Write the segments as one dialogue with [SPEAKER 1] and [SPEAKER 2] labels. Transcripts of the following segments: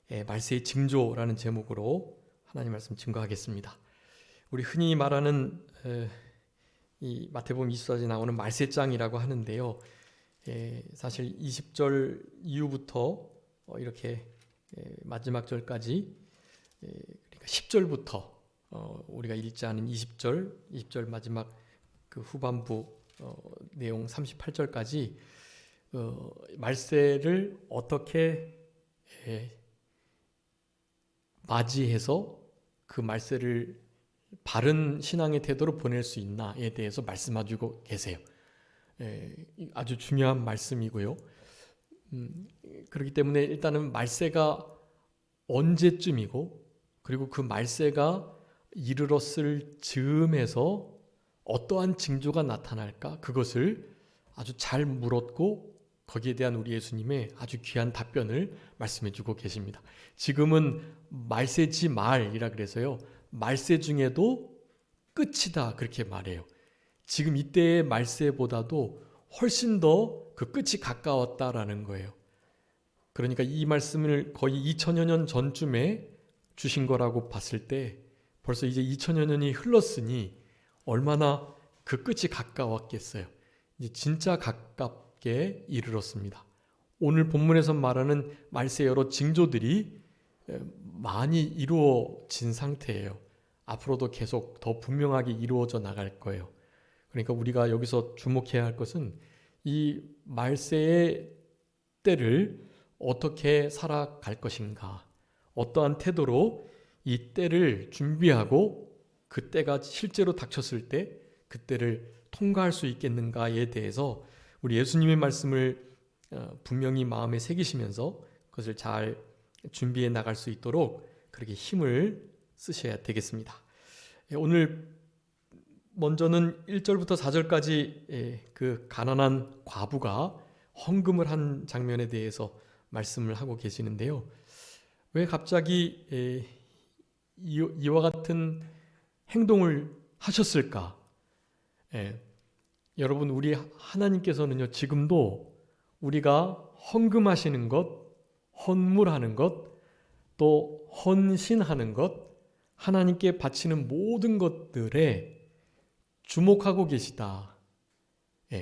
[SPEAKER 1] 말세의 징조라는 제목으로 하나님 말씀 증거하겠습니다. 우리 흔히 말하는 이 마태복음 24장에 나오는 말세장이라고 하는데요. 사실 20절 이후부터 이렇게 마지막 절까지, 그러니까 10절부터 우리가 읽지 않은 20절 마지막 그 후반부 내용 38절까지 말세를 어떻게 맞이해서 그 말세를 바른 신앙의 태도로 보낼 수 있나에 대해서 말씀해주고 계세요. 아주 중요한 말씀이고요. 그렇기 때문에 일단은 말세가 언제쯤이고, 그리고 그 말세가 이르렀을 즈음에서 어떠한 징조가 나타날까, 그것을 아주 잘 물었고 거기에 대한 우리 예수님의 아주 귀한 답변을 말씀해주고 계십니다. 지금은 말세지 말이라 그래서요, 말세 중에도 끝이다 그렇게 말해요. 지금 이때의 말세보다도 훨씬 더 그 끝이 가까웠다라는 거예요. 그러니까 이 말씀을 거의 2000여 년 전쯤에 주신 거라고 봤을 때 벌써 이제 2000여 년이 흘렀으니 얼마나 그 끝이 가까웠겠어요. 이제 진짜 가깝게 이르렀습니다. 오늘 본문에서 말하는 말세 여러 징조들이 많이 이루어진 상태예요. 앞으로도 계속 더 분명하게 이루어져 나갈 거예요. 그러니까 우리가 여기서 주목해야 할 것은 이 말세의 때를 어떻게 살아갈 것인가, 어떠한 태도로 이 때를 준비하고 그 때가 실제로 닥쳤을 때 그 때를 통과할 수 있겠는가에 대해서 우리 예수님의 말씀을 분명히 마음에 새기시면서 그것을 잘 준비해 나갈 수 있도록 그렇게 힘을 쓰셔야 되겠습니다. 오늘 먼저는 1절부터 4절까지 그 가난한 과부가 헌금을 한 장면에 대해서 말씀을 하고 계시는데요. 왜 갑자기 이와 같은 행동을 하셨을까? 여러분, 우리 하나님께서는요, 지금도 우리가 헌금하시는 것, 헌물하는 것, 또 헌신하는 것, 하나님께 바치는 모든 것들에 주목하고 계시다.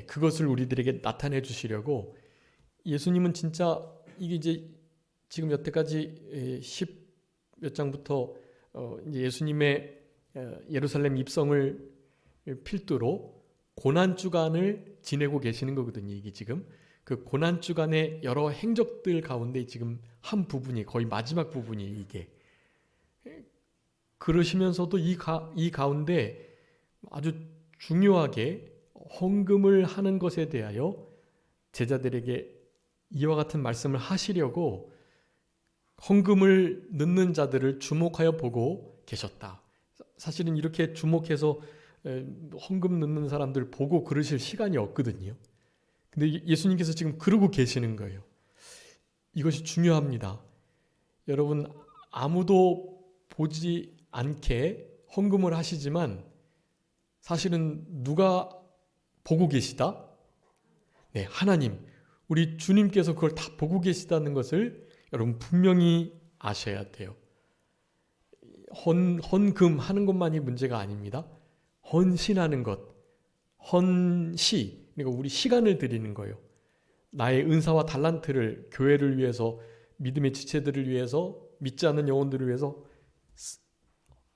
[SPEAKER 1] 그것을 우리들에게 나타내 주시려고 예수님은 진짜 이게 이제 지금 여태까지 10몇 장부터 이제 예수님의 예루살렘 입성을 필두로 고난주간을 지내고 계시는 거거든요. 이게 지금 그 고난주간의 여러 행적들 가운데 지금 한 부분이, 거의 마지막 부분이 이게. 그러시면서도 이 가운데 아주 중요하게 헌금을 하는 것에 대하여 제자들에게 이와 같은 말씀을 하시려고 헌금을 넣는 자들을 주목하여 보고 계셨다. 사실은 이렇게 주목해서 헌금 넣는 사람들 보고 그러실 시간이 없거든요. 근데 예수님께서 지금 그러고 계시는 거예요. 이것이 중요합니다. 여러분, 아무도 보지 않게 헌금을 하시지만 사실은 누가 보고 계시다? 네, 하나님, 우리 주님께서 그걸 다 보고 계시다는 것을 여러분 분명히 아셔야 돼요. 헌금 하는 것만이 문제가 아닙니다. 헌신하는 것, 헌시, 그러니까 우리 시간을 드리는 거예요. 나의 은사와 달란트를 교회를 위해서, 믿음의 지체들을 위해서, 믿지 않는 영혼들을 위해서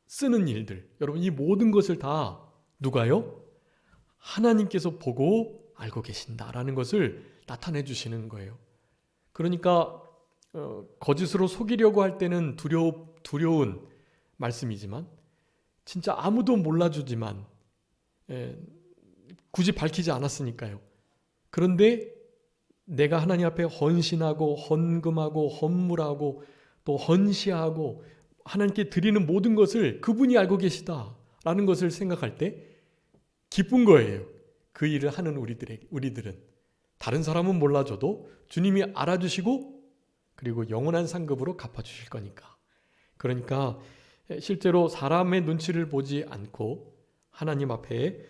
[SPEAKER 1] 쓰는 일들, 여러분 이 모든 것을 다 누가요? 하나님께서 보고 알고 계신다라는 것을 나타내 주시는 거예요. 그러니까 거짓으로 속이려고 할 때는 두려운 말씀이지만, 진짜 아무도 몰라주지만 굳이 밝히지 않았으니까요. 그런데 내가 하나님 앞에 헌신하고 헌금하고 헌물하고 또 헌시하고 하나님께 드리는 모든 것을 그분이 알고 계시다라는 것을 생각할 때 기쁜 거예요. 그 일을 하는 우리들은 다른 사람은 몰라줘도 주님이 알아주시고 그리고 영원한 상급으로 갚아주실 거니까. 그러니까 실제로 사람의 눈치를 보지 않고 하나님 앞에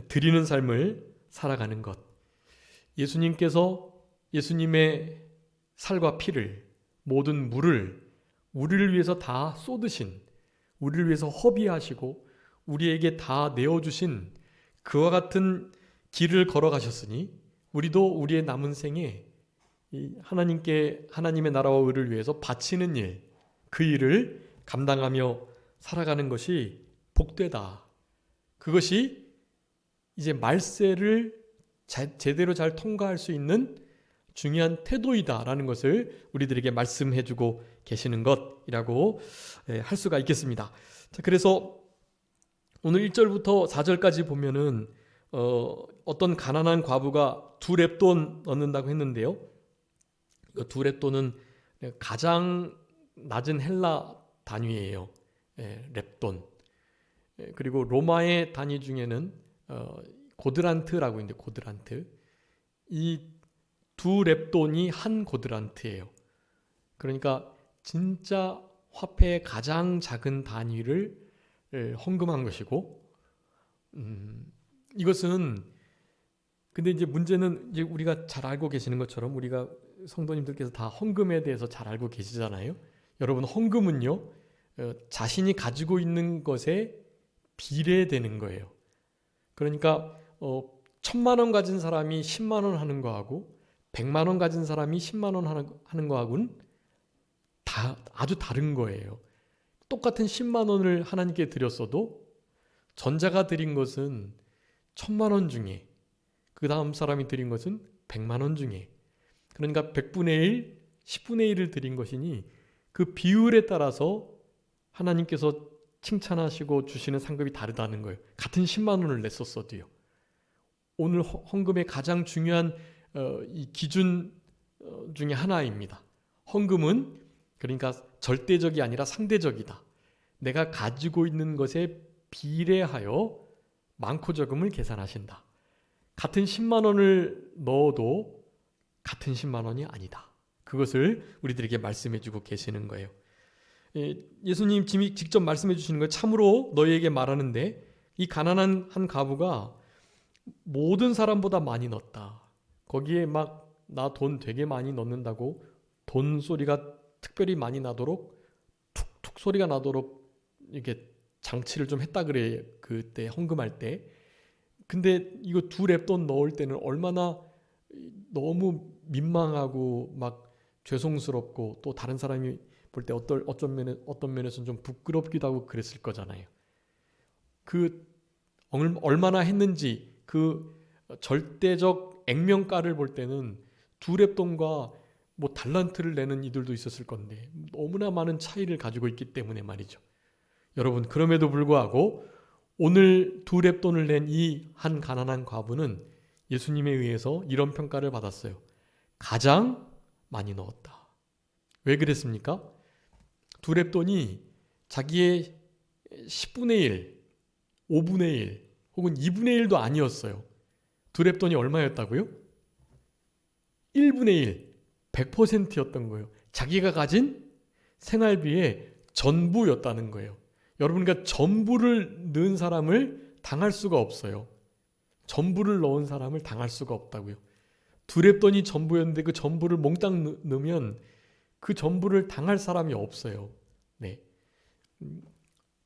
[SPEAKER 1] 드리는 삶을 살아가는 것. 예수님께서 예수님의 살과 피를, 모든 물을 우리를 위해서 다 쏟으신, 우리를 위해서 허비하시고 우리에게 다 내어주신 그와 같은 길을 걸어가셨으니 우리도 우리의 남은 생에 하나님께 하나님의 나라와 의를 위해서 바치는 일, 그 일을 감당하며 살아가는 것이 복되다. 그것이 이제 말세를 제대로 잘 통과할 수 있는 중요한 태도이다라는 것을 우리들에게 말씀해주고 계시는 것이라고 할 수가 있겠습니다. 자, 그래서 오늘 1절부터 4절까지 보면은 어떤 가난한 과부가 2렙돈 얻는다고 했는데요. 그 2렙돈은 가장 낮은 헬라 단위예요. 렙돈. 그리고 로마의 단위 중에는 고드란트라고 있는데 고드란트. 이 2렙돈이 한 고드란트예요. 그러니까 진짜 화폐의 가장 작은 단위를 헌금한 것이고, 이것은 근데 이제 문제는 이제 우리가 잘 알고 계시는 것처럼 우리가 성도님들께서 다 헌금에 대해서 잘 알고 계시잖아요. 여러분, 헌금은요 자신이 가지고 있는 것에 비례되는 거예요. 그러니까 1,000만 원 가진 사람이 10만 원 하는 거하고 100만 원 가진 사람이 10만 원 하는 거하고는 아주 다른 거예요. 똑같은 10만 원을 하나님께 드렸어도 전자가 드린 것은 1,000만 원 중에, 그 다음 사람이 드린 것은 100만 원 중에, 그러니까 100분의 1, 10분의 1을 드린 것이니 그 비율에 따라서 하나님께서 칭찬하시고 주시는 상급이 다르다는 거예요. 같은 10만 원을 냈었어도요. 오늘 헌금의 가장 중요한 이 기준 중에 하나입니다. 헌금은 그러니까 절대적이 아니라 상대적이다. 내가 가지고 있는 것에 비례하여 많고 적음을 계산하신다. 같은 10만 원을 넣어도 같은 10만 원이 아니다. 그것을 우리들에게 말씀해 주고 계시는 거예요. 예수님 직접 말씀해 주시는 거예요. 참으로 너희에게 말하는데 이 가난한 한 과부가 모든 사람보다 많이 넣었다. 거기에 막 나 돈 되게 많이 넣는다고 돈 소리가 특별히 많이 나도록 툭툭 소리가 나도록 이렇게 장치를 좀 했다 그래요. 그때 헌금할 때. 근데 이거 2렙돈 넣을 때는 얼마나 너무 민망하고 막 죄송스럽고 또 다른 사람이 볼 때 어떤 면에서는 좀 부끄럽기도 하고 그랬을 거잖아요. 그 얼마나 했는지 그 절대적 액면가를 볼 때는 2렙돈과 뭐 달란트를 내는 이들도 있었을 건데 너무나 많은 차이를 가지고 있기 때문에 말이죠. 여러분, 그럼에도 불구하고 오늘 2렙돈을 낸 이 한 가난한 과부는 예수님에 의해서 이런 평가를 받았어요. 가장 많이 넣었다. 왜 그랬습니까? 2렙돈이 자기의 10분의 1, 5분의 1 혹은 2분의 1도 아니었어요. 2렙돈이 얼마였다고요? 1분의 1, 100%였던 거예요. 자기가 가진 생활비의 전부였다는 거예요. 여러분, 그러니까 전부를 넣은 사람을 당할 수가 없어요. 전부를 넣은 사람을 당할 수가 없다고요. 2렙돈이 전부였는데 그 전부를 몽땅 넣으면 그 전부를 당할 사람이 없어요. 네.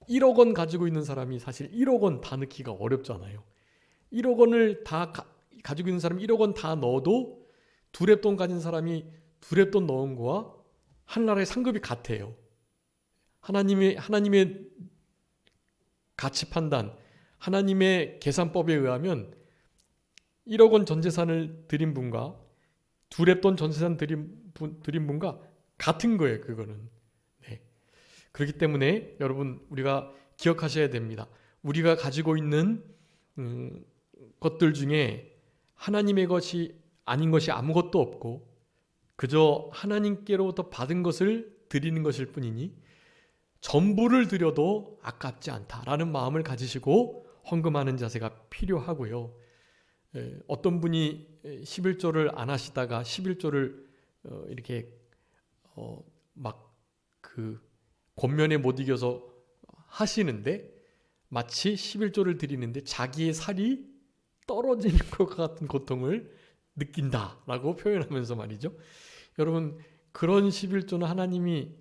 [SPEAKER 1] 1억 원 가지고 있는 사람이 사실 1억 원 다 넣기가 어렵잖아요. 1억 원을 다 가지고 있는 사람이 1억 원 다 넣어도 2렙돈 가진 사람이 2렙돈 넣은 거와 하나라의 상급이 같아요. 하나님의 가치 판단, 하나님의 계산법에 의하면 1억 원 전 재산을 드린 분과 2렙돈 전 재산 드린 분과 같은 거예요. 그거는. 네. 그렇기 때문에 여러분, 우리가 기억하셔야 됩니다. 우리가 가지고 있는 것들 중에 하나님의 것이 아닌 것이 아무것도 없고 그저 하나님께로부터 받은 것을 드리는 것일 뿐이니 전부를 드려도 아깝지 않다라는 마음을 가지시고 헌금하는 자세가 필요하고요. 어떤 분이 11조를 안 하시다가 11조를 이렇게 막 그 권면에 못 이겨서 하시는데 마치 11조를 드리는데 자기의 살이 떨어지는 것 같은 고통을 느낀다라고 표현하면서 말이죠. 여러분, 그런 11조는 하나님이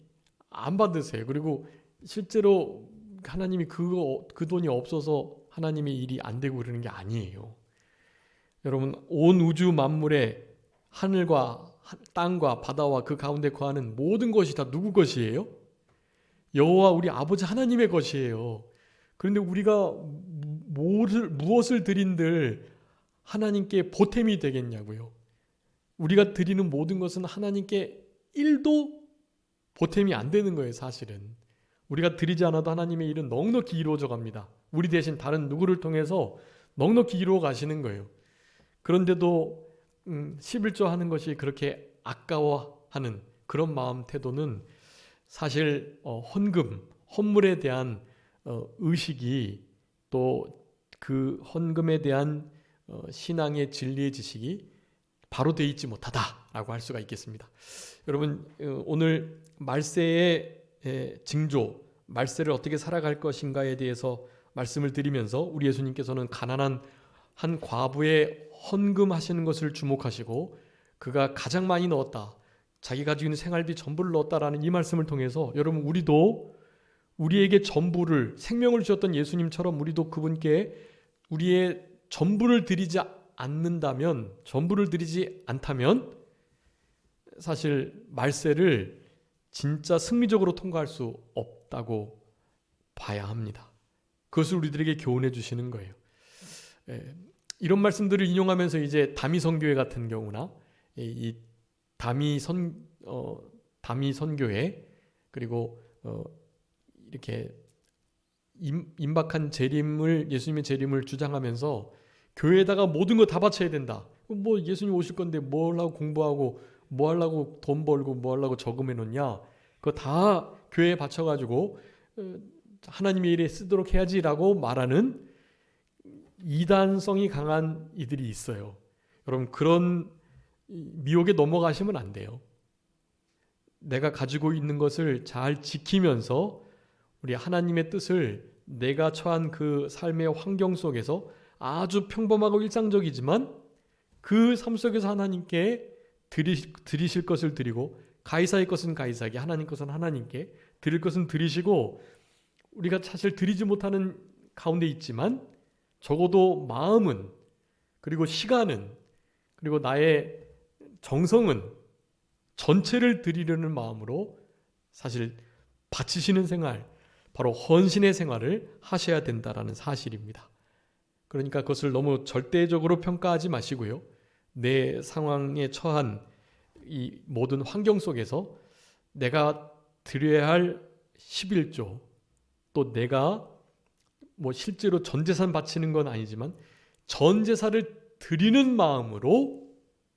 [SPEAKER 1] 안 받으세요. 그리고 실제로 하나님이 그 돈이 없어서 하나님의 일이 안 되고 그러는 게 아니에요. 여러분, 온 우주 만물에 하늘과 땅과 바다와 그 가운데 거하는 모든 것이 다 누구 것이에요? 여호와 우리 아버지 하나님의 것이에요. 그런데 우리가 무엇을 드린들 하나님께 보탬이 되겠냐고요. 우리가 드리는 모든 것은 하나님께 1도 보탬이 안 되는 거예요, 사실은. 우리가 드리지 않아도 하나님의 일은 넉넉히 이루어져 갑니다. 우리 대신 다른 누구를 통해서 넉넉히 이루어 가시는 거예요. 그런데도 11조 하는 것이 그렇게 아까워하는 그런 마음 태도는 사실 헌물에 대한 의식이, 또 그 헌금에 대한 신앙의 진리의 지식이 바로 되어 있지 못하다라고 할 수가 있겠습니다. 여러분, 오늘 말세의 징조, 말세를 어떻게 살아갈 것인가에 대해서 말씀을 드리면서 우리 예수님께서는 가난한 한 과부의 헌금하시는 것을 주목하시고 그가 가장 많이 넣었다, 자기 가지고 있는 생활비 전부를 넣었다라는 이 말씀을 통해서 여러분, 우리도 우리에게 전부를, 생명을 주셨던 예수님처럼 우리도 그분께 우리의 전부를 드리지 않는다면, 전부를 드리지 않다면 사실 말세를 진짜 승리적으로 통과할 수 없다고 봐야 합니다. 그것을 우리들에게 교훈해 주시는 거예요. 이런 말씀들을 인용하면서 이제 다미 선교회 같은 경우나 이 다미 선교회, 그리고 이렇게 임박한 재림을, 예수님의 재림을 주장하면서 교회에다가 모든 거 다 바쳐야 된다. 뭐 예수님 오실 건데 뭘 하고 공부하고 뭐 하려고 돈 벌고 뭐 하려고 저금해 놓냐, 그거 다 교회에 바쳐가지고 하나님의 일에 쓰도록 해야지라고 말하는 이단성이 강한 이들이 있어요. 여러분, 그런 미혹에 넘어가시면 안 돼요. 내가 가지고 있는 것을 잘 지키면서 우리 하나님의 뜻을 내가 처한 그 삶의 환경 속에서 아주 평범하고 일상적이지만 그 삶 속에서 하나님께 드리실 것을 드리고, 가이사의 것은 가이사에게, 하나님 것은 하나님께 드릴 것은 드리시고, 우리가 사실 드리지 못하는 가운데 있지만 적어도 마음은, 그리고 시간은, 그리고 나의 정성은 전체를 드리려는 마음으로 사실 바치시는 생활, 바로 헌신의 생활을 하셔야 된다라는 사실입니다. 그러니까 그것을 너무 절대적으로 평가하지 마시고요. 내 상황에 처한 이 모든 환경 속에서 내가 드려야 할 11조, 또 내가 뭐 실제로 전 재산 바치는 건 아니지만 전 재산을 드리는 마음으로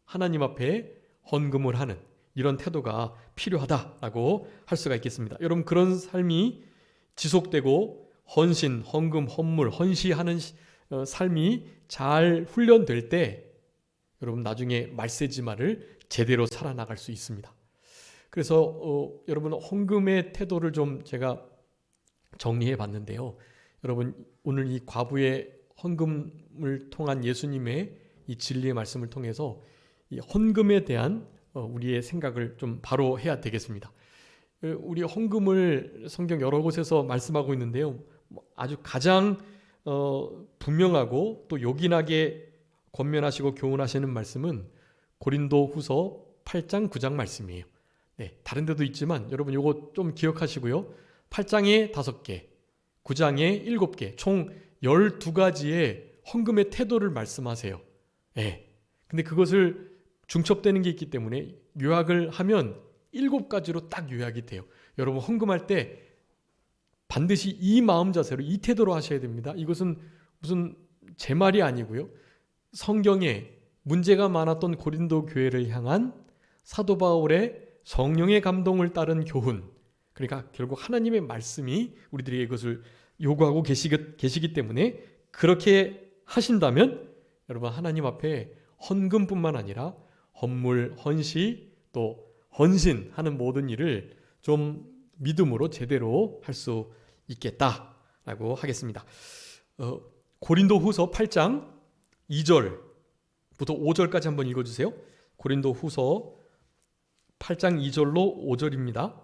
[SPEAKER 1] 하나님 앞에 헌금을 하는 이런 태도가 필요하다라고 할 수가 있겠습니다. 여러분, 그런 삶이 지속되고 헌신, 헌금, 헌물, 헌시하는 삶이 잘 훈련될 때 여러분, 나중에 말세지마를 제대로 살아나갈 수 있습니다. 그래서 여러분, 헌금의 태도를 좀 제가 정리해 봤는데요. 여러분, 오늘 이 과부의 헌금을 통한 예수님의 이 진리의 말씀을 통해서 이 헌금에 대한 우리의 생각을 좀 바로 해야 되겠습니다. 우리 헌금을 성경 여러 곳에서 말씀하고 있는데요. 아주 가장 분명하고 또 요긴하게 권면하시고 교훈하시는 말씀은 고린도 후서 8장 9장 말씀이에요. 네, 다른 데도 있지만 여러분 요거 좀 기억하시고요. 8장에 5개, 9장에 7개, 총 12가지의 헌금의 태도를 말씀하세요. 네. 근데 그것을 중첩되는 게 있기 때문에 요약을 하면 7가지로 딱 요약이 돼요. 여러분, 헌금할 때 반드시 이 마음 자세로, 이 태도로 하셔야 됩니다. 이것은 무슨 제 말이 아니고요. 성경에 문제가 많았던 고린도 교회를 향한 사도 바울의 성령의 감동을 따른 교훈, 그러니까 결국 하나님의 말씀이 우리들에게 이것을 요구하고 계시기 때문에 그렇게 하신다면 여러분, 하나님 앞에 헌금뿐만 아니라 헌물, 헌시, 또 헌신하는 모든 일을 좀 믿음으로 제대로 할 수 있겠다라고 하겠습니다. 고린도 후서 8장 2절부터 5절까지 한번 읽어주세요. 고린도 후서 8장 2절로 5절입니다.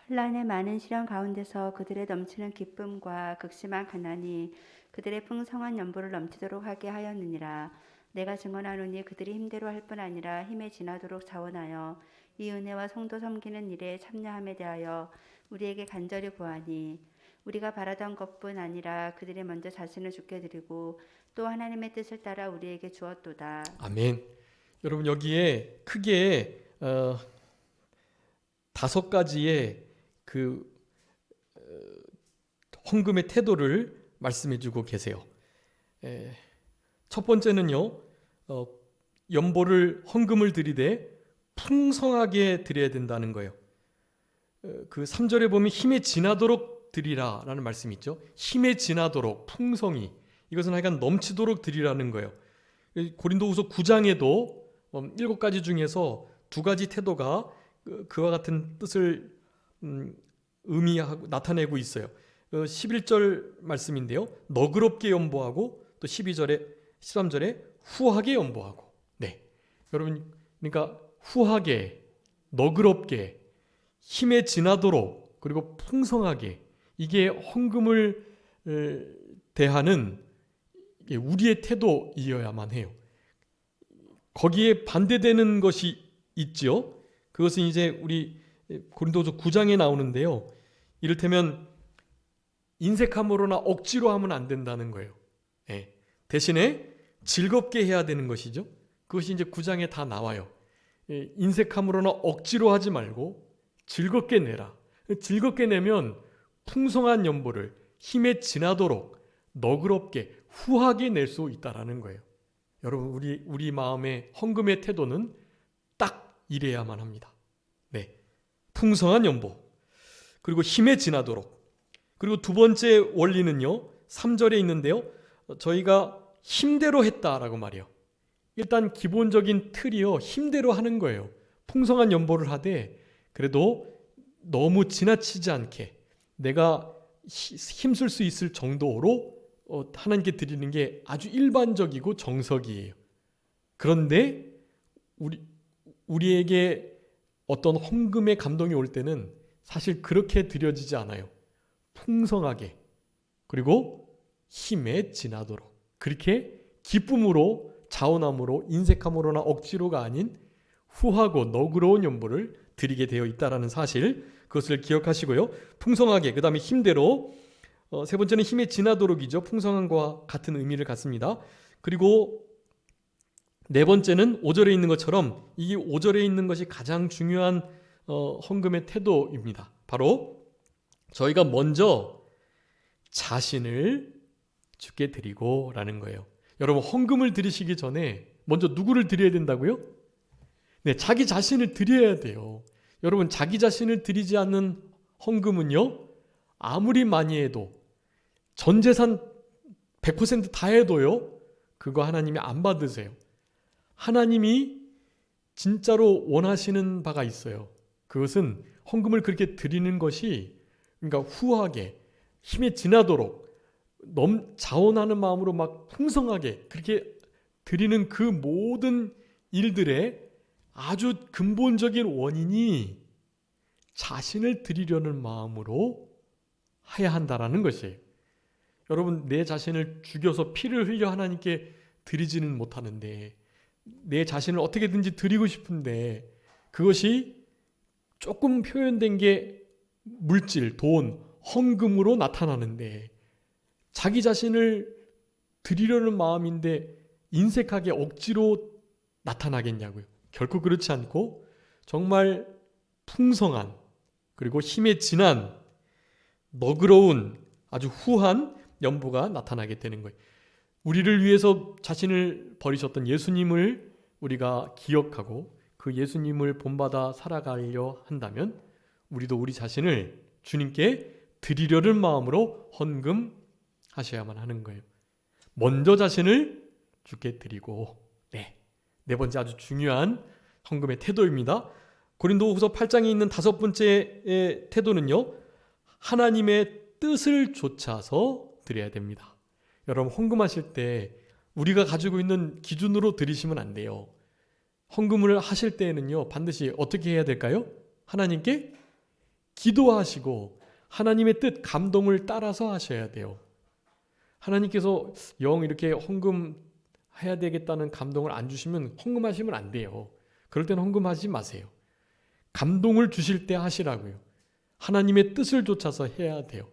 [SPEAKER 2] 환난의 많은 시련 가운데서 그들의 넘치는 기쁨과 극심한 가난이 그들의 풍성한 연보를 넘치도록 하게 하였느니라. 내가 증언하노니 그들이 힘대로 할 뿐 아니라 힘에 지나도록 자원하여 이 은혜와 성도 섬기는 일에 참여함에 대하여 우리에게 간절히 구하니, 우리가 바라던 것뿐 아니라 그들이 먼저 자신을 주께 드리고 또 하나님의 뜻을 따라 우리에게 주었도다.
[SPEAKER 1] 아멘. 여러분 여기에 크게 5가지의 그 헌금의 태도를 말씀해주고 계세요. 첫 번째는요, 연보를 헌금을 드리되 풍성하게 드려야 된다는 거예요. 그 3절에 보면 힘에 지나도록 드리라 라는 말씀이 있죠. 힘에 지나도록, 풍성히, 이것은 하여간 넘치도록 드리라는 거예요. 고린도후서 9장에도 7가지 중에서 2가지 태도가 그와 같은 뜻을 의미하고 나타내고 있어요. 11절 말씀인데요, 너그럽게 연보하고, 또 12절에 13절에 후하게 연보하고. 네, 여러분, 그러니까 후하게, 너그럽게, 힘에 지나도록, 그리고 풍성하게, 이게 헌금을 대하는 우리의 태도이어야만 해요. 거기에 반대되는 것이 있죠. 그것은 이제 우리 고린도서 9장에 나오는데요, 이를테면 인색함으로나 억지로 하면 안 된다는 거예요. 네. 대신에 즐겁게 해야 되는 것이죠. 그것이 이제 9장에 다 나와요. 인색함으로나 억지로 하지 말고 즐겁게 내라. 즐겁게 내면 풍성한 연보를 힘에 지나도록 너그럽게 후하게 낼 수 있다라는 거예요. 여러분, 우리 마음의 헌금의 태도는 딱 이래야만 합니다. 네, 풍성한 연보, 그리고 힘에 지나도록. 그리고 두 번째 원리는요, 3절에 있는데요, 저희가 힘대로 했다라고 말해요. 일단 기본적인 틀이요, 힘대로 하는 거예요. 풍성한 연보를 하되 그래도 너무 지나치지 않게 내가 힘쓸 수 있을 정도로 하나님께 드리는 게 아주 일반적이고 정석이에요. 그런데 우리에게 어떤 헌금의 감동이 올 때는 사실 그렇게 드려지지 않아요. 풍성하게, 그리고 힘에 지나도록, 그렇게 기쁨으로, 자원함으로, 인색함으로나 억지로가 아닌 후하고 너그러운 연보를 드리게 되어 있다는 사실, 그것을 기억하시고요. 풍성하게, 그 다음에 힘대로, 세 번째는 힘에 지나도록이죠. 풍성함과 같은 의미를 갖습니다. 그리고 네 번째는 5절에 있는 것처럼, 이 5절에 있는 것이 가장 중요한 헌금의 태도입니다. 바로 저희가 먼저 자신을 주께 드리고 라는 거예요. 여러분, 헌금을 드리시기 전에 먼저 누구를 드려야 된다고요? 네, 자기 자신을 드려야 돼요. 여러분, 자기 자신을 드리지 않는 헌금은요, 아무리 많이 해도, 전 재산 100% 다 해도요, 그거 하나님이 안 받으세요. 하나님이 진짜로 원하시는 바가 있어요. 그것은 헌금을 그렇게 드리는 것이, 그러니까 후하게, 힘에 지나도록, 자원하는 마음으로 막 풍성하게 그렇게 드리는 그 모든 일들의 아주 근본적인 원인이 자신을 드리려는 마음으로 해야 한다라는 것이에요. 여러분, 내 자신을 죽여서 피를 흘려 하나님께 드리지는 못하는데, 내 자신을 어떻게든지 드리고 싶은데, 그것이 조금 표현된 게 물질, 돈, 헌금으로 나타나는데, 자기 자신을 드리려는 마음인데 인색하게 억지로 나타나겠냐고요. 결코 그렇지 않고 정말 풍성한, 그리고 힘에 진한, 너그러운, 아주 후한 연보가 나타나게 되는 거예요. 우리를 위해서 자신을 버리셨던 예수님을 우리가 기억하고 그 예수님을 본받아 살아가려 한다면 우리도 우리 자신을 주님께 드리려는 마음으로 헌금하셔야만 하는 거예요. 먼저 자신을 주께 드리고, 네 번째 아주 중요한 헌금의 태도입니다. 고린도후서 8장에 있는 5번째 태도는요, 하나님의 뜻을 좇아서 드려야 됩니다. 여러분, 헌금하실 때 우리가 가지고 있는 기준으로 드리시면 안 돼요. 헌금을 하실 때에는요, 반드시 어떻게 해야 될까요? 하나님께 기도하시고 하나님의 뜻, 감동을 따라서 하셔야 돼요. 하나님께서 영 이렇게 헌금해야 되겠다는 감동을 안 주시면 헌금하시면 안 돼요. 그럴 때는 헌금하지 마세요. 감동을 주실 때 하시라고요. 하나님의 뜻을 쫓아서 해야 돼요.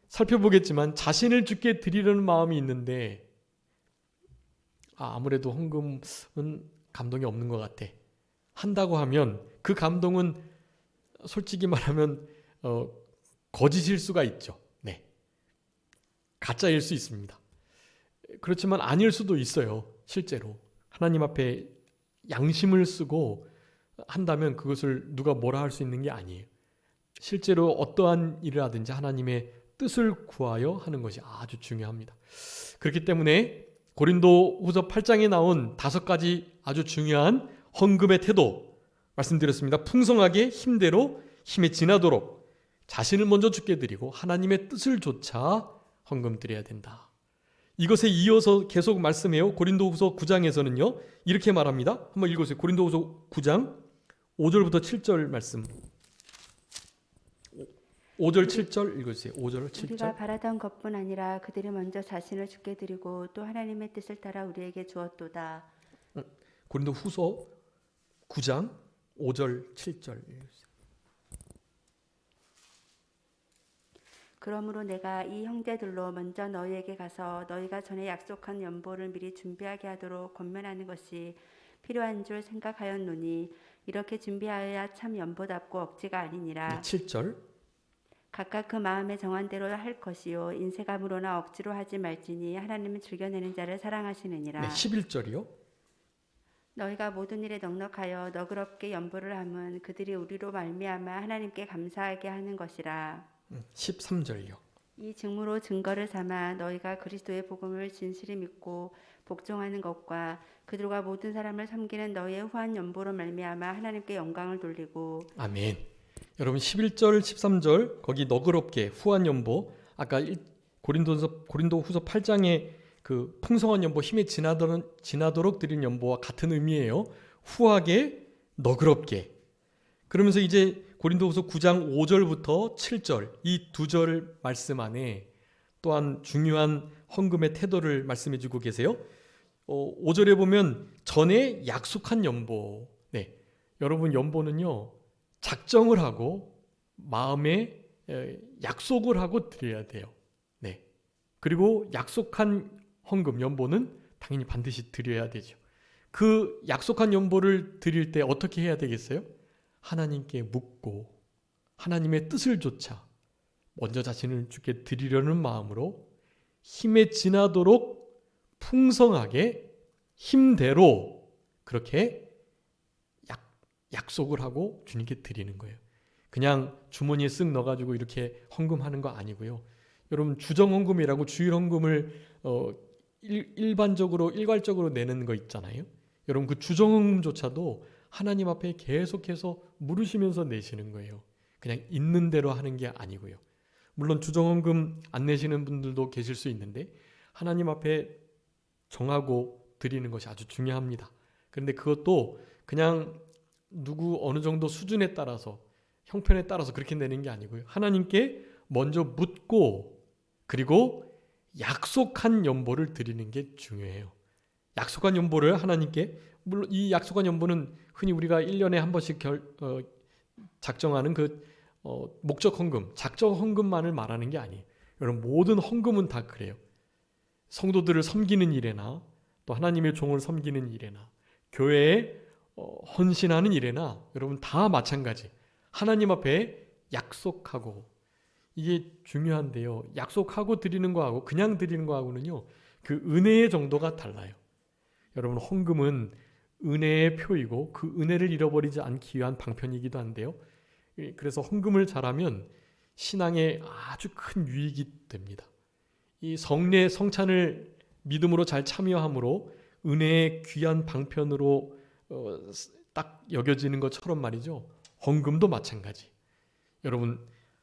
[SPEAKER 1] 살펴보겠지만 자신을 주께 드리려는 마음이 있는데 아무래도 헌금은 감동이 없는 것 같아. 한다고 하면 그 감동은 솔직히 말하면 거짓일 수가 있죠. 네, 가짜일 수 있습니다. 그렇지만 아닐 수도 있어요. 실제로 하나님 앞에 양심을 쓰고 한다면 그것을 누가 뭐라 할 수 있는 게 아니에요. 실제로 어떠한 일을 하든지 하나님의 뜻을 구하여 하는 것이 아주 중요합니다. 그렇기 때문에 고린도 후서 8장에 나온 5가지 아주 중요한 헌금의 태도 말씀드렸습니다. 풍성하게 힘대로 힘에 지나도록 자신을 먼저 주께 드리고 하나님의 뜻을 좇아 헌금 드려야 된다. 이것에 이어서 계속 말씀해요. 고린도 후서 9장에서는요 이렇게 말합니다. 한번 읽어주세요. 고린도 후서 9장 5절부터 7절 말씀. 5절 7절 읽어주세요. 5절 7절.
[SPEAKER 2] 우리가 바라던 것뿐 아니라 그들이 먼저 자신을 주께 드리고 또 하나님의 뜻을 따라 우리에게 주었도다.
[SPEAKER 1] 고린도 후서 9장 5절 7절 읽어주세요.
[SPEAKER 2] 그러므로 내가 이 형제들로 먼저 너희에게 가서 너희가 전에 약속한 연보를 미리 준비하게 하도록 권면하는 것이 필요한 줄 생각하였노니 이렇게 준비하여야 참 연보답고 억지가 아니니라.
[SPEAKER 1] 7절.
[SPEAKER 2] 각각 그 마음에 정한 대로 할 것이요 인색함으로나 억지로 하지 말지니 하나님은 즐겨내는 자를 사랑하시느니라.
[SPEAKER 1] 네, 11절이요.
[SPEAKER 2] 너희가 모든 일에 넉넉하여 너그럽게 연보를 함은 그들이 우리로 말미암아 하나님께 감사하게 하는 것이라.
[SPEAKER 1] 13절이요.
[SPEAKER 2] 이 증무로 증거를 삼아 너희가 그리스도의 복음을 진실히 믿고 복종하는 것과 그들과 모든 사람을 섬기는 너희의 후한 연보로 말미암아 하나님께 영광을 돌리고. 아멘.
[SPEAKER 1] 여러분 11절 13절 거기 너그럽게 후한 연보 아까 고린도 후서 8장의 그 풍성한 연보 힘에 지나도록 드린 연보와 같은 의미예요. 후하게 너그럽게. 그러면서 이제 고린도후서 9장 5절부터 7절 이 2절 말씀 안에 또한 중요한 헌금의 태도를 말씀해 주고 계세요. 5절에 보면 전에 약속한 연보. 네, 여러분 연보는요 작정을 하고 마음에 약속을 하고 드려야 돼요. 네, 그리고 약속한 헌금 연보는 당연히 반드시 드려야 되죠. 그 약속한 연보를 드릴 때 어떻게 해야 되겠어요? 하나님께 묻고 하나님의 뜻을 좇아 먼저 자신을 주께 드리려는 마음으로 힘에 지나도록 풍성하게 힘대로 그렇게 약속을 하고 주님께 드리는 거예요. 그냥 주머니에 쓱 넣어가지고 이렇게 헌금하는 거 아니고요. 여러분 주정헌금이라고 주일헌금을 일괄적으로 내는 거 있잖아요. 여러분 그 주정헌금조차도 하나님 앞에 계속해서 물으시면서 내시는 거예요. 그냥 있는 대로 하는 게 아니고요. 물론 주정헌금 안 내시는 분들도 계실 수 있는데 하나님 앞에 정하고 드리는 것이 아주 중요합니다. 그런데 그것도 그냥 누구 어느 정도 수준에 따라서 형편에 따라서 그렇게 내는 게 아니고요. 하나님께 먼저 묻고 그리고 약속한 연보를 드리는 게 중요해요. 약속한 연보를 하나님께 물론 이 약속한 연보는 흔히 우리가 1년에 한 번씩 작정하는 그 목적 헌금, 작정 헌금만을 말하는 게 아니에요. 여러분 모든 헌금은 다 그래요. 성도들을 섬기는 일에나 또 하나님의 종을 섬기는 일에나 교회에 헌신하는 일에나 여러분 다 마찬가지. 하나님 앞에 약속하고 이게 중요한데요. 약속하고 드리는 거하고 그냥 드리는 거하고는요. 그 은혜의 정도가 달라요. 여러분 헌금은 은혜의 표이고 그 은혜를 잃어버리지 않기 위한 방편이기도 한데요. 그래서 헌금을 잘하면 신앙에 아주 큰 유익이 됩니다. 이 성례 성찬을 믿음으로 잘 참여함으로 은혜의 귀한 방편으로 딱 여겨지는 것처럼 말이죠. 헌금도 마찬가지. 여러분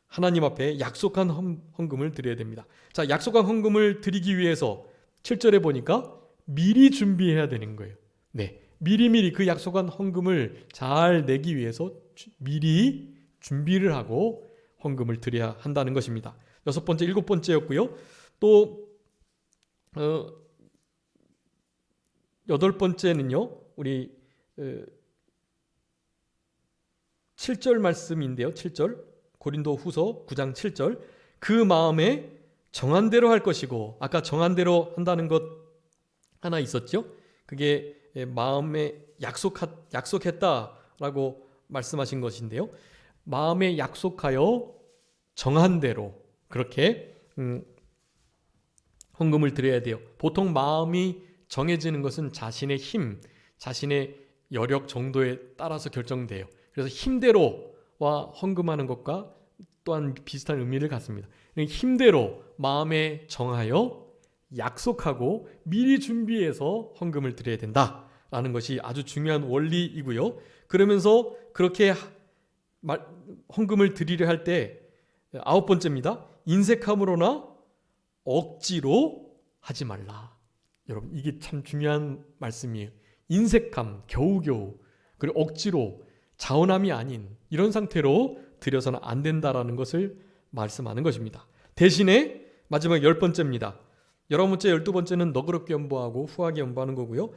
[SPEAKER 1] 하나님 앞에 약속한 헌금을 드려야 됩니다. 자, 약속한 헌금을 드리기 위해서 7절에 보니까 미리 준비해야 되는 거예요. 네, 미리미리 그 약속한 헌금을 잘 내기 위해서 미리 준비를 하고 헌금을 드려야 한다는 것입니다. 6번째, 7번째였고요. 또 8번째는요. 우리 7절 말씀인데요. 7절 고린도 후서 9장 7절 그 마음에 정한 대로 할 것이고 아까 정한 대로 한다는 것 하나 있었죠. 그게 마음에 약속했다라고 말씀하신 것인데요. 마음에 약속하여 정한 대로 그렇게 헌금을 드려야 돼요. 보통 마음이 정해지는 것은 자신의 힘, 자신의 여력 정도에 따라서 결정돼요. 그래서 힘대로와 헌금하는 것과 또한 비슷한 의미를 갖습니다. 힘대로 마음에 정하여 약속하고 미리 준비해서 헌금을 드려야 된다라는 것이 아주 중요한 원리이고요. 그러면서 그렇게 헌금을 드리려 할 때 9번째입니다. 인색함으로나 억지로 하지 말라. 여러분 이게 참 중요한 말씀이에요. 인색함, 겨우겨우 그리고 억지로 자원함이 아닌 이런 상태로 드려서는 안 된다라는 것을 말씀하는 것입니다. 대신에 마지막 10번째입니다. 11번째, 12번째는 너그럽게 연보하고 후하게 연보하는 거고요.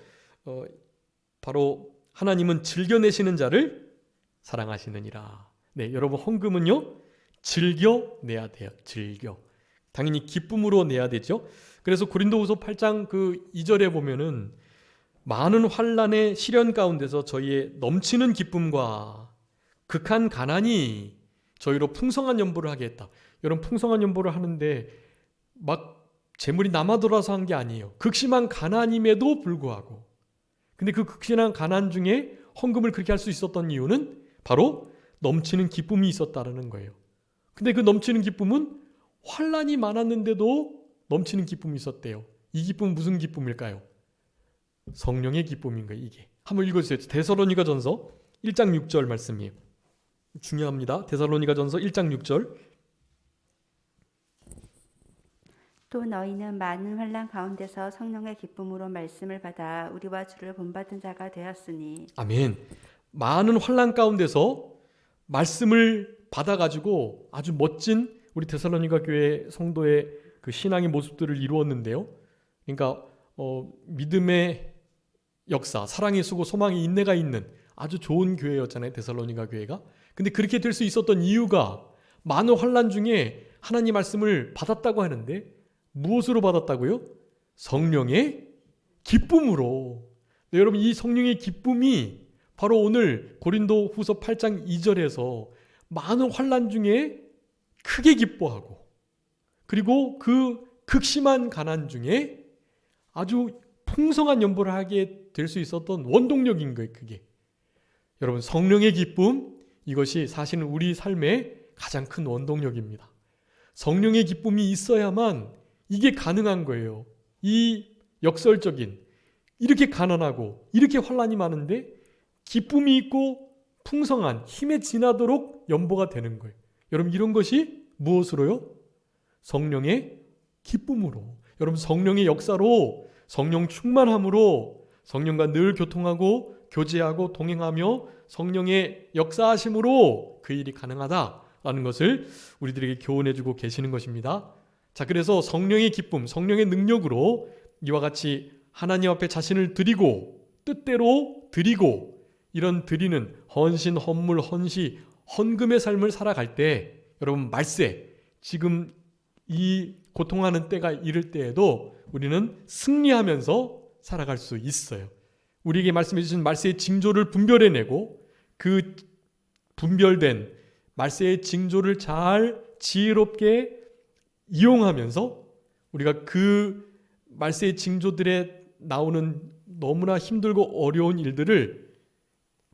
[SPEAKER 1] 바로 하나님은 즐겨내시는 자를 사랑하시느니라. 네, 여러분 헌금은요 즐겨 내야 돼요. 즐겨. 당연히 기쁨으로 내야 되죠. 그래서 고린도후서 8장 그 2절에 보면은 많은 환난의 시련 가운데서 저희의 넘치는 기쁨과 극한 가난이 저희로 풍성한 연보를 하게 했다. 여러분 풍성한 연보를 하는데 막 재물이 남아 돌아서 한 게 아니에요. 극심한 가난임에도 불구하고. 근데 그 극심한 가난 중에 헌금을 그렇게 할 수 있었던 이유는 바로 넘치는 기쁨이 있었다라는 거예요. 근데 그 넘치는 기쁨은 환난이 많았는데도 넘치는 기쁨이 있었대요. 이 기쁨은 무슨 기쁨일까요? 성령의 기쁨인 거예요. 이게 한번 읽어주세요. 데살로니가전서 1장 6절 말씀이에요. 중요합니다. 데살로니가전서 1장 6절
[SPEAKER 2] 또 너희는 많은 환난 가운데서 성령의 기쁨으로 말씀을 받아 우리와 주를 본받은 자가 되었으니.
[SPEAKER 1] 아멘. 많은 환난 가운데서 말씀을 받아가지고 아주 멋진 우리 데살로니가 교회 성도의 그 신앙의 모습들을 이루었는데요. 그러니까 믿음의 역사, 사랑의 수고, 소망의 인내가 있는 아주 좋은 교회였잖아요. 데살로니가 교회가. 근데 그렇게 될 수 있었던 이유가 많은 환난 중에 하나님 말씀을 받았다고 하는데 무엇으로 받았다고요? 성령의 기쁨으로. 네, 여러분 이 성령의 기쁨이 바로 오늘 고린도 후서 8장 2절에서 많은 환난 중에 크게 기뻐하고 그리고 그 극심한 가난 중에 아주 풍성한 연보를 하게 될 수 있었던 원동력인 거예요. 그게 여러분 성령의 기쁨 이것이 사실은 우리 삶의 가장 큰 원동력입니다. 성령의 기쁨이 있어야만 이게 가능한 거예요. 이 역설적인 이렇게 가난하고 이렇게 환난이 많은데 기쁨이 있고 풍성한 힘에 지나도록 연보가 되는 거예요. 여러분 이런 것이 무엇으로요? 성령의 기쁨으로. 여러분 성령의 역사로 성령 충만함으로 성령과 늘 교통하고 교제하고 동행하며 성령의 역사하심으로 그 일이 가능하다라는 것을 우리들에게 교훈해주고 계시는 것입니다. 자, 그래서 성령의 기쁨, 성령의 능력으로 이와 같이 하나님 앞에 자신을 드리고 뜻대로 드리고 이런 드리는 헌신, 헌물, 헌시, 헌금의 삶을 살아갈 때 여러분 말세, 지금 이 고통하는 때가 이를 때에도 우리는 승리하면서 살아갈 수 있어요. 우리에게 말씀해 주신 말세의 징조를 분별해내고 그 분별된 말세의 징조를 잘 지혜롭게 이용하면서 우리가 그 말세의 징조들에 나오는 너무나 힘들고 어려운 일들을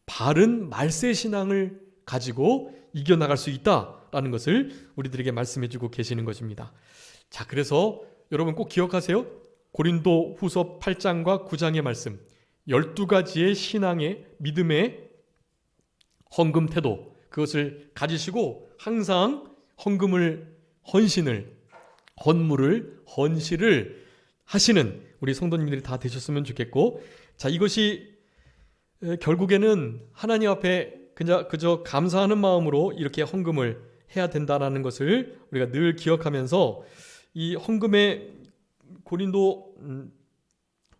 [SPEAKER 1] 바른 말세 신앙을 가지고 이겨나갈 수 있다라는 것을 우리들에게 말씀해 주고 계시는 것입니다. 자, 그래서 여러분 꼭 기억하세요. 고린도 후서 8장과 9장의 말씀 12가지의 신앙의 믿음의 헌금 태도 그것을 가지시고 항상 헌금을 헌신을 헌물을 헌시를 하시는 우리 성도님들이 다 되셨으면 좋겠고 자 이것이 결국에는 하나님 앞에 그저 감사하는 마음으로 이렇게 헌금을 해야 된다라는 것을 우리가 늘 기억하면서 이 헌금의 고린도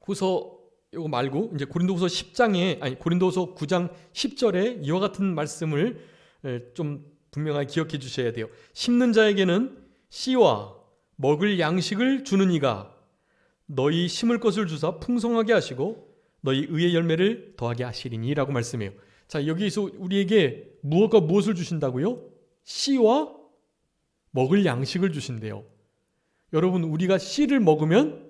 [SPEAKER 1] 후서 이거 말고 이제 고린도후서 10장에 고린도후서 9장 10절에 이와 같은 말씀을 좀 분명하게 기억해 주셔야 돼요. 심는 자에게는 씨와 먹을 양식을 주는 이가 너희 심을 것을 주사 풍성하게 하시고 너희 의의 열매를 더하게 하시리니라고 말씀해요. 자, 여기서 우리에게 무엇과 무엇을 주신다고요? 씨와 먹을 양식을 주신대요. 여러분, 우리가 씨를 먹으면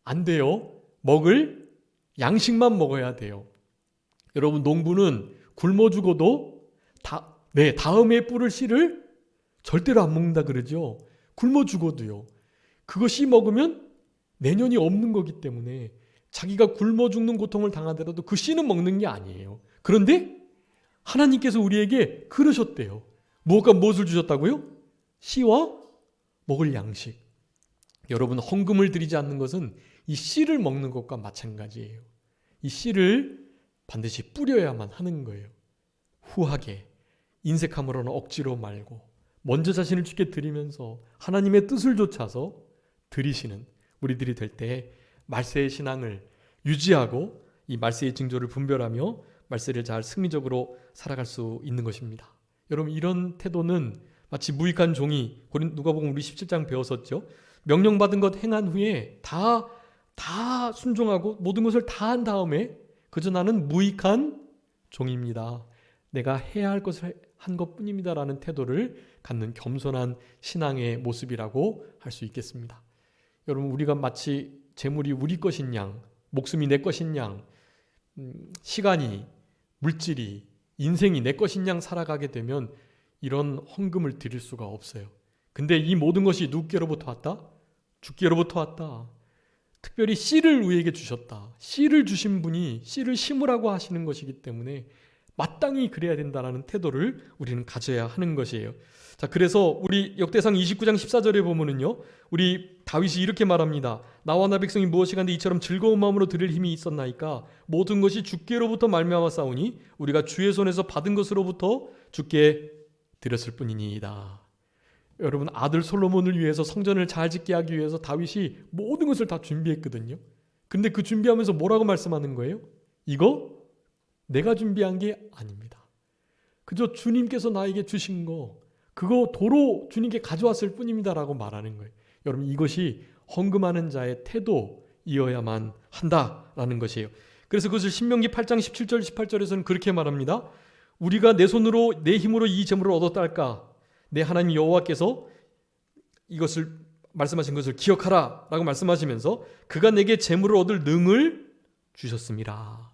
[SPEAKER 1] 안 돼요. 먹을 양식만 먹어야 돼요. 여러분, 농부는 굶어 죽어도 다음에 뿌릴 씨를 절대로 안 먹는다 그러죠. 굶어 죽어도요. 그거 씨 먹으면 내년이 없는 거기 때문에 자기가 굶어 죽는 고통을 당하더라도 그 씨는 먹는 게 아니에요. 그런데 하나님께서 우리에게 그러셨대요. 무엇과 무엇을 주셨다고요? 씨와 먹을 양식. 여러분, 헌금을 드리지 않는 것은 이 씨를 먹는 것과 마찬가지예요. 이 씨를 반드시 뿌려야만 하는 거예요. 후하게, 인색함으로는 억지로 말고 먼저 자신을 주께 드리면서 하나님의 뜻을 좇아서 드리시는 우리들이 될 때 말세의 신앙을 유지하고 이 말세의 징조를 분별하며 말세를 잘 승리적으로 살아갈 수 있는 것입니다. 여러분, 이런 태도는 마치 무익한 종이, 누가복음 우리 17장 배웠었죠. 명령받은 것 행한 후에 다 순종하고 모든 것을 다 한 다음에 그저 나는 무익한 종입니다. 내가 해야 할 것을 한 것뿐입니다 라는 태도를 갖는 겸손한 신앙의 모습이라고 할 수 있겠습니다. 여러분, 우리가 마치 재물이 우리 것인 양, 목숨이 내 것인 양, 시간이, 물질이, 인생이 내 것인 양 살아가게 되면 이런 헌금을 드릴 수가 없어요. 근데 이 모든 것이 누구께로부터 왔다? 주께로부터 왔다. 특별히 씨를 우리에게 주셨다. 씨를 주신 분이 씨를 심으라고 하시는 것이기 때문에 마땅히 그래야 된다는 태도를 우리는 가져야 하는 것이에요. 자, 그래서 우리 역대상 29장 14절에 보면은요, 우리 다윗이 이렇게 말합니다. 나와 나 백성이 무엇이간데 이처럼 즐거운 마음으로 드릴 힘이 있었나이까? 모든 것이 주께로부터 말미암아 싸우니 우리가 주의 손에서 받은 것으로부터 주께 드렸을 뿐이니이다. 여러분, 아들 솔로몬을 위해서 성전을 잘 짓게 하기 위해서 다윗이 모든 것을 다 준비했거든요. 근데 그 준비하면서 뭐라고 말씀하는 거예요? 이거 내가 준비한 게 아닙니다. 그저 주님께서 나에게 주신 거, 그거 도로 주님께 가져왔을 뿐입니다 라고 말하는 거예요. 여러분, 이것이 헌금하는 자의 태도이어야만 한다라는 것이에요. 그래서 그것을 신명기 8장 17절 18절에서는 그렇게 말합니다. 우리가 내 손으로 내 힘으로 이 재물을 얻었다 할까? 내 하나님 여호와께서 이것을 말씀하신 것을 기억하라 라고 말씀하시면서 그가 내게 재물을 얻을 능을 주셨습니다.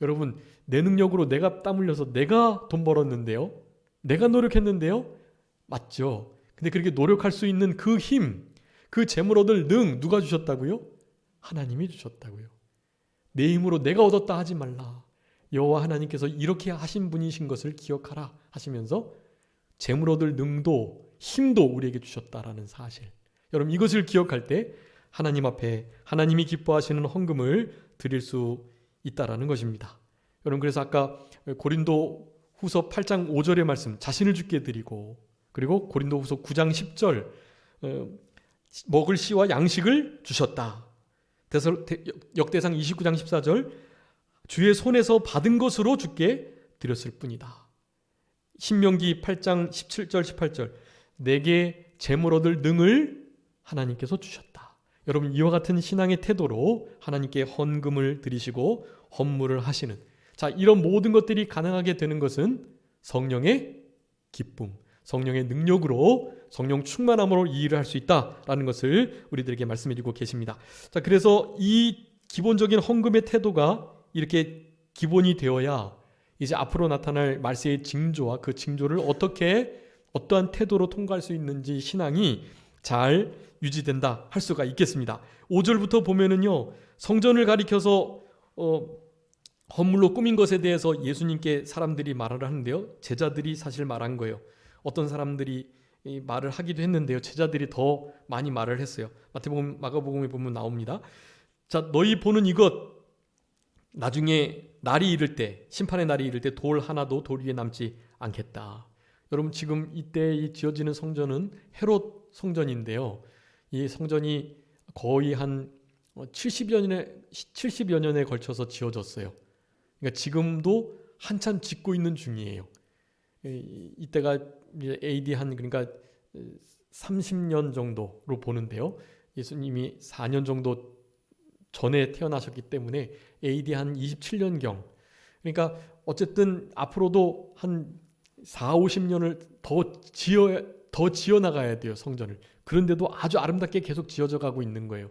[SPEAKER 1] 여러분, 내 능력으로 내가 땀 흘려서 내가 돈 벌었는데요, 내가 노력했는데요, 맞죠? 근데 그렇게 노력할 수 있는 그 힘, 그 재물 얻을 능 누가 주셨다고요? 하나님이 주셨다고요. 내 힘으로 내가 얻었다 하지 말라. 여호와 하나님께서 이렇게 하신 분이신 것을 기억하라 하시면서 재물 얻을 능도 힘도 우리에게 주셨다라는 사실. 여러분, 이것을 기억할 때 하나님 앞에 하나님이 기뻐하시는 헌금을 드릴 수 있다라는 것입니다. 여러분, 그래서 아까 고린도 후서 8장 5절의 말씀, 자신을 주께 드리고, 그리고 고린도 후서 9장 10절 먹을 씨와 양식을 주셨다. 역대상 29장 14절 주의 손에서 받은 것으로 주께 드렸을 뿐이다. 신명기 8장 17절 18절 내게 재물 얻을 능을 하나님께서 주셨다. 여러분, 이와 같은 신앙의 태도로 하나님께 헌금을 드리시고 헌물을 하시는, 자, 이런 모든 것들이 가능하게 되는 것은 성령의 기쁨, 성령의 능력으로, 성령 충만함으로 이 일을 할 수 있다라는 것을 우리들에게 말씀해 주고 계십니다. 자, 그래서 이 기본적인 헌금의 태도가 이렇게 기본이 되어야 이제 앞으로 나타날 말세의 징조와 그 징조를 어떠한 태도로 통과할 수 있는지 신앙이 잘 유지된다 할 수가 있겠습니다. 5절부터 보면은요, 성전을 가리켜서 헌물로 꾸민 것에 대해서 예수님께 사람들이 말을 하는데요, 제자들이 사실 말한 거예요. 어떤 사람들이 말을 하기도 했는데요, 제자들이 더 많이 말을 했어요. 마태복음, 마가복음에 보면 나옵니다. 자, 너희 보는 이것, 나중에 날이 이를 때, 심판의 날이 이를 때 돌 하나도 돌 위에 남지 않겠다. 여러분 지금 이때 이 지어지는 성전은 헤롯 성전인데요. 이 성전이 거의 한 70여 년에 걸쳐서 지어졌어요. 그러니까 지금도 한참 짓고 있는 중이에요. 이때가 이제 AD 한 그러니까 30년 정도로 보는데요. 예수님이 4년 정도 전에 태어나셨기 때문에 AD 한 27년경. 그러니까 어쨌든 앞으로도 한 4, 50년을 더 지어 나가야 돼요, 성전을. 그런데도 아주 아름답게 계속 지어져 가고 있는 거예요.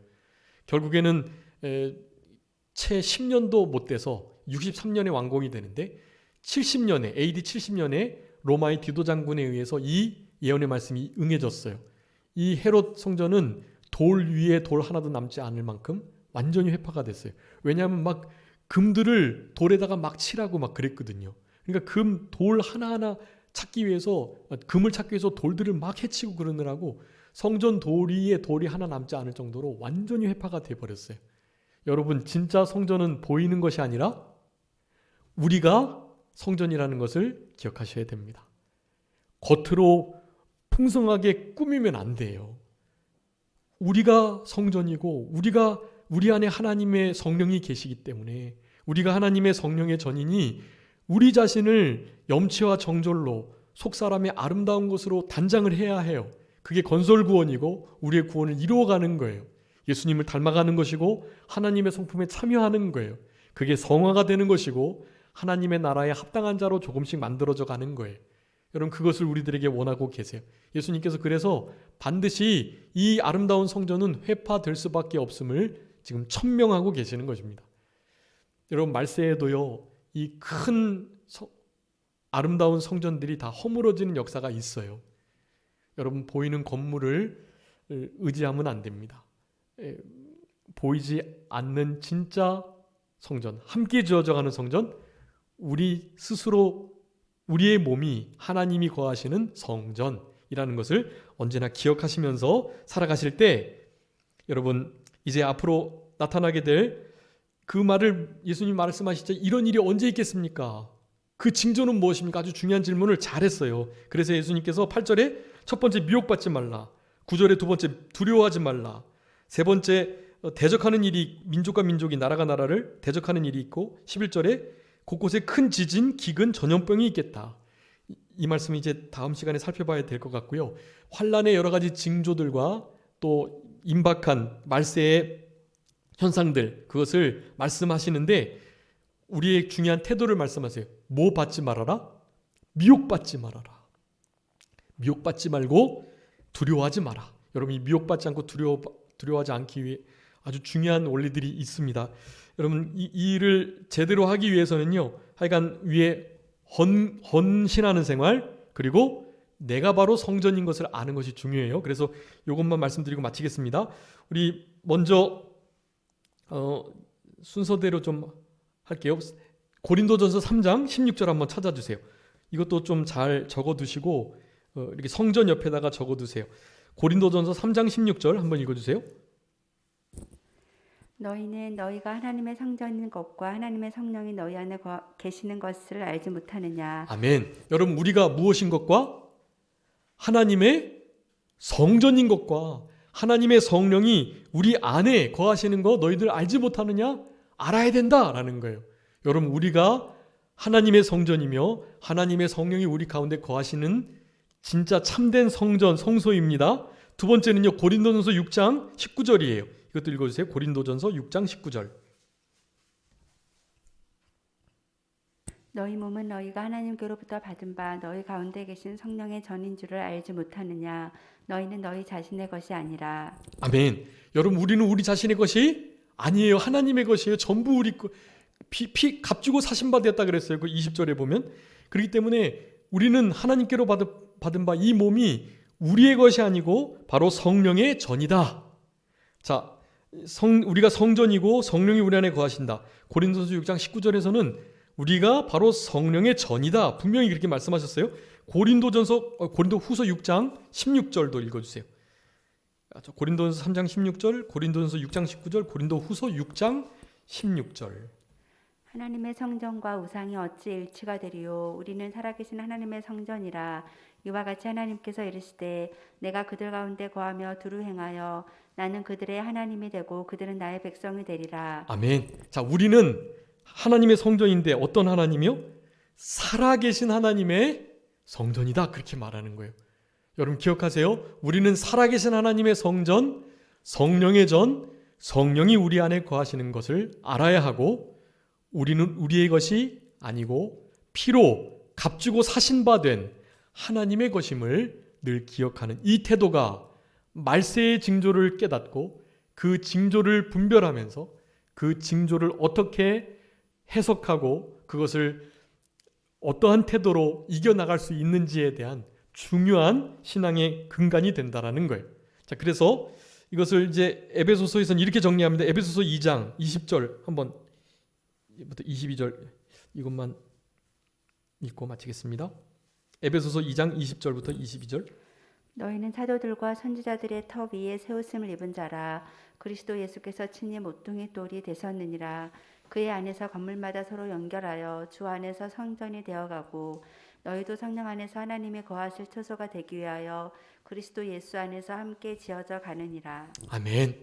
[SPEAKER 1] 결국에는 채 10년도 못 돼서 63년에 완공이 되는데 70년에 AD 70년에 로마의 디도 장군에 의해서 이 예언의 말씀이 응해졌어요. 이 헤롯 성전은 돌 위에 돌 하나도 남지 않을 만큼 완전히 회파가 됐어요. 왜냐하면 막 금들을 돌에다가 막 칠하고 막 그랬거든요. 그러니까 돌 하나하나 찾기 위해서 금을 찾기 위해서 돌들을 막 해치고 그러느라고 성전 돌 위에 돌이 하나 남지 않을 정도로 완전히 회파가 돼버렸어요. 여러분 진짜 성전은 보이는 것이 아니라 우리가 성전이라는 것을 기억하셔야 됩니다. 겉으로 풍성하게 꾸미면 안 돼요. 우리가 성전이고 우리 안에 하나님의 성령이 계시기 때문에 우리가 하나님의 성령의 전이니 우리 자신을 염치와 정절로 속사람의 아름다운 것으로 단장을 해야 해요. 그게 건설구원이고 우리의 구원을 이루어가는 거예요. 예수님을 닮아가는 것이고 하나님의 성품에 참여하는 거예요. 그게 성화가 되는 것이고 하나님의 나라에 합당한 자로 조금씩 만들어져 가는 거예요. 여러분 그것을 우리들에게 원하고 계세요. 예수님께서 그래서 반드시 이 아름다운 성전은 회파될 수밖에 없음을 지금 천명하고 계시는 것입니다. 여러분 말세에도요 이 큰 아름다운 성전들이 다 허물어지는 역사가 있어요. 여러분 보이는 건물을 의지하면 안 됩니다. 보이지 않는 진짜 성전, 함께 지어져가는 성전, 우리 스스로 우리의 몸이 하나님이 거하시는 성전이라는 것을 언제나 기억하시면서 살아가실 때 여러분 이제 앞으로 나타나게 될 그 말을 예수님 말씀하시죠. 이런 일이 언제 있겠습니까? 그 징조는 무엇입니까? 아주 중요한 질문을 잘했어요. 그래서 예수님께서 8절에 첫 번째 미혹받지 말라, 9절에 두 번째 두려워하지 말라, 세 번째 대적하는 일이 민족과 민족이 나라가 나라를 대적하는 일이 있고 11절에 곳곳에 큰 지진, 기근, 전염병이 있겠다. 이 말씀 이제 다음 시간에 살펴봐야 될 것 같고요. 환란의 여러 가지 징조들과 또 임박한 말세의 현상들 그것을 말씀하시는데 우리의 중요한 태도를 말씀하세요. 뭐 받지 말아라? 미혹받지 말아라. 미혹받지 말고 두려워하지 마라. 여러분 이 미혹받지 않고 두려워하지 않기 위해 아주 중요한 원리들이 있습니다. 여러분 이 일을 제대로 하기 위해서는요. 하여간 위에 헌신하는 생활 그리고 내가 바로 성전인 것을 아는 것이 중요해요. 그래서 이것만 말씀드리고 마치겠습니다. 우리 먼저 순서대로 좀 할게요. 고린도전서 3장 16절 한번 찾아주세요. 이것도 좀 잘 적어두시고 이렇게 성전 옆에다가 적어두세요. 고린도전서 3장 16절 한번 읽어주세요.
[SPEAKER 2] 너희는 너희가 하나님의 성전인 것과 하나님의 성령이 너희 안에 계시는 것을 알지 못하느냐.
[SPEAKER 1] 아멘. 여러분 우리가 무엇인 것과 하나님의 성전인 것과 하나님의 성령이 우리 안에 거하시는 거 너희들 알지 못하느냐? 알아야 된다라는 거예요. 여러분 우리가 하나님의 성전이며 하나님의 성령이 우리 가운데 거하시는 진짜 참된 성전, 성소입니다. 두 번째는요. 고린도전서 6장 19절이에요. 이것도 읽어주세요. 고린도전서 6장 19절.
[SPEAKER 2] 너희 몸은 너희가 하나님께로부터 받은 바 너희 가운데 계신 성령의 전인 줄을 알지 못하느냐. 너희는 너희 자신의 것이 아니라.
[SPEAKER 1] 아멘. 여러분 우리는 우리 자신의 것이 아니에요. 하나님의 것이에요. 전부 우리 피 값주고 사신바 되었다 그랬어요. 그 20절에 보면. 그렇기 때문에 우리는 하나님께로 받은 바 이 몸이 우리의 것이 아니고 바로 성령의 전이다. 자, 우리가 성전이고 성령이 우리 안에 거하신다. 고린도전서 6장 19절에서는 우리가 바로 성령의 전이다. 분명히 그렇게 말씀하셨어요. 고린도후서 6장 16절도 읽어주세요. 고린도전서 3장 16절, 고린도전서 6장 19절, 고린도후서 6장 16절.
[SPEAKER 2] 하나님의 성전과 우상이 어찌 일치가 되리요. 우리는 살아계신 하나님의 성전이라. 이와 같이 하나님께서 이르시되 내가 그들 가운데 거하며 두루 행하여 나는 그들의 하나님이 되고 그들은 나의 백성이 되리라.
[SPEAKER 1] 아멘. 자, 우리는 하나님의 성전인데 어떤 하나님이요? 살아계신 하나님의 성전이다. 그렇게 말하는 거예요. 여러분 기억하세요. 우리는 살아계신 하나님의 성전, 성령의 전, 성령이 우리 안에 거하시는 것을 알아야 하고, 우리는 우리의 것이 아니고 피로 값주고 사신 바 된 하나님의 것임을 늘 기억하는 이 태도가 말세의 징조를 깨닫고 그 징조를 분별하면서 그 징조를 어떻게 해석하고 그것을 어떠한 태도로 이겨나갈 수 있는지에 대한 중요한 신앙의 근간이 된다라는 거예요. 자, 그래서 이것을 이제 에베소서에서는 이렇게 정리합니다. 에베소서 2장 20절 한번 부터 22절 이것만 읽고 마치겠습니다. 에베소서 2장 20절부터 22절.
[SPEAKER 2] 너희는 사도들과 선지자들의 터 위에 세우심을 입은 자라. 그리스도 예수께서 친히 모퉁이 돌이 되셨느니라. 그의 안에서 건물마다 서로 연결하여 주 안에서 성전이 되어가고 너희도 성령 안에서 하나님이 거하실 처소가 되기 위하여 그리스도 예수 안에서 함께 지어져 가느니라.
[SPEAKER 1] 아멘.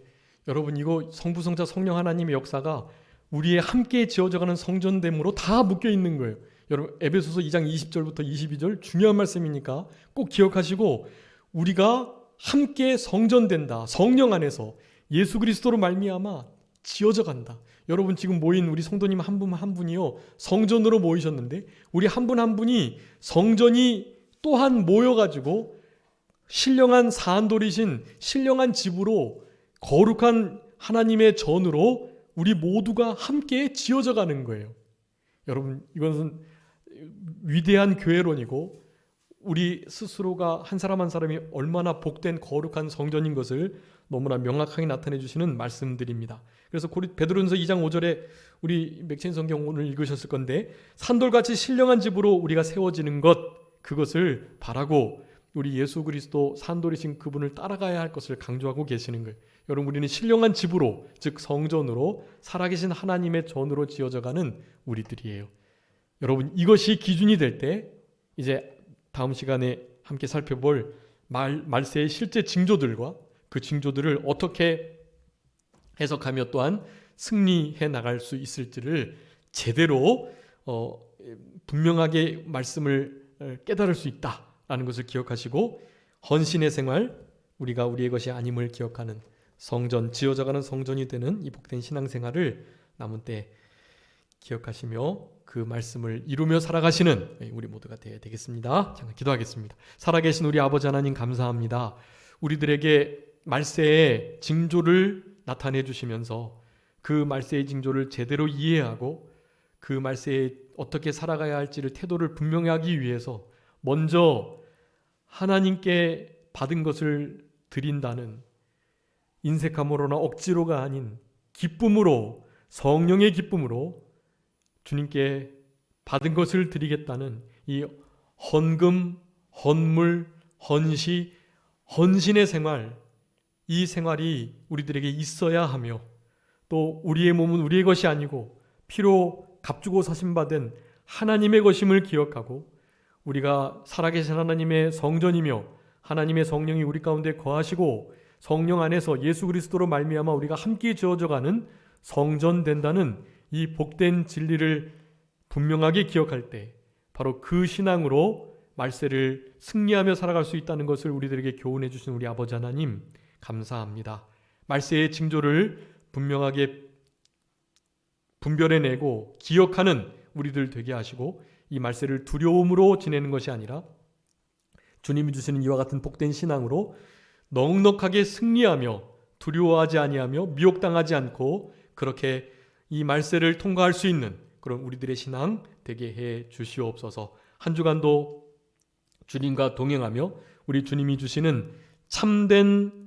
[SPEAKER 1] 여러분 이거 성부 성자 성령 하나님의 역사가 우리의 함께 지어져가는 성전됨으로 다 묶여 있는 거예요. 여러분 에베소서 2장 20절부터 22절 중요한 말씀이니까 꼭 기억하시고, 우리가 함께 성전된다. 성령 안에서 예수 그리스도로 말미암아 지어져 간다. 여러분 지금 모인 우리 성도님 한 분 한 분이요 성전으로 모이셨는데, 우리 한 분 한 분이 성전이 또한 모여가지고 신령한 사안돌이신 신령한 집으로 거룩한 하나님의 전으로 우리 모두가 함께 지어져 가는 거예요. 여러분 이것은 위대한 교회론이고 우리 스스로가 한 사람 한 사람이 얼마나 복된 거룩한 성전인 것을 너무나 명확하게 나타내 주시는 말씀들입니다. 그래서 베드로전서 2장 5절에 우리 맥체인 성경 오늘 읽으셨을 건데, 산돌같이 신령한 집으로 우리가 세워지는 것, 그것을 바라고 우리 예수 그리스도 산돌이신 그분을 따라가야 할 것을 강조하고 계시는 거예요. 여러분 우리는 신령한 집으로, 즉 성전으로, 살아계신 하나님의 전으로 지어져가는 우리들이에요. 여러분 이것이 기준이 될 때 이제 다음 시간에 함께 살펴볼 말세의 실제 징조들과 그 징조들을 어떻게 해석하며 또한 승리해 나갈 수 있을지를 제대로 분명하게 말씀을 깨달을 수 있다라는 것을 기억하시고, 헌신의 생활, 우리가 우리의 것이 아님을 기억하는 성전, 지어져가는 성전이 되는 이 복된 신앙생활을 남은 때 기억하시며 그 말씀을 이루며 살아가시는 우리 모두가 되겠습니다. 잠깐 기도하겠습니다. 살아계신 우리 아버지 하나님 감사합니다. 우리들에게 말세의 징조를 나타내 주시면서 그 말세의 징조를 제대로 이해하고 그 말세에 어떻게 살아가야 할지를 태도를 분명히 하기 위해서 먼저 하나님께 받은 것을 드린다는, 인색함으로나 억지로가 아닌 기쁨으로, 성령의 기쁨으로 주님께 받은 것을 드리겠다는 이 헌금, 헌물, 헌시, 헌신의 생활, 이 생활이 우리들에게 있어야 하며, 또 우리의 몸은 우리의 것이 아니고 피로 값주고 사신받은 하나님의 것임을 기억하고, 우리가 살아계신 하나님의 성전이며 하나님의 성령이 우리 가운데 거하시고 성령 안에서 예수 그리스도로 말미암아 우리가 함께 지어져가는 성전 된다는 이 복된 진리를 분명하게 기억할 때 바로 그 신앙으로 말세를 승리하며 살아갈 수 있다는 것을 우리들에게 교훈해 주신 우리 아버지 하나님 감사합니다. 말세의 징조를 분명하게 분별해내고 기억하는 우리들 되게 하시고, 이 말세를 두려움으로 지내는 것이 아니라 주님이 주시는 이와 같은 복된 신앙으로 넉넉하게 승리하며 두려워하지 아니하며 미혹당하지 않고 그렇게 이 말세를 통과할 수 있는 그런 우리들의 신앙 되게 해 주시옵소서. 한 주간도 주님과 동행하며 우리 주님이 주시는 참된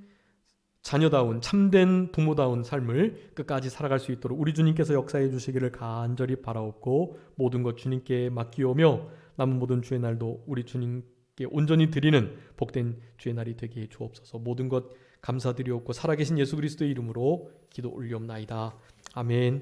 [SPEAKER 1] 자녀다운, 참된 부모다운 삶을 끝까지 살아갈 수 있도록 우리 주님께서 역사해 주시기를 간절히 바라옵고, 모든 것 주님께 맡기오며 남은 모든 주의 날도 우리 주님께 온전히 드리는 복된 주의 날이 되게 해 주옵소서. 모든 것 감사드리옵고 살아계신 예수 그리스도의 이름으로 기도 올리옵나이다. 아멘.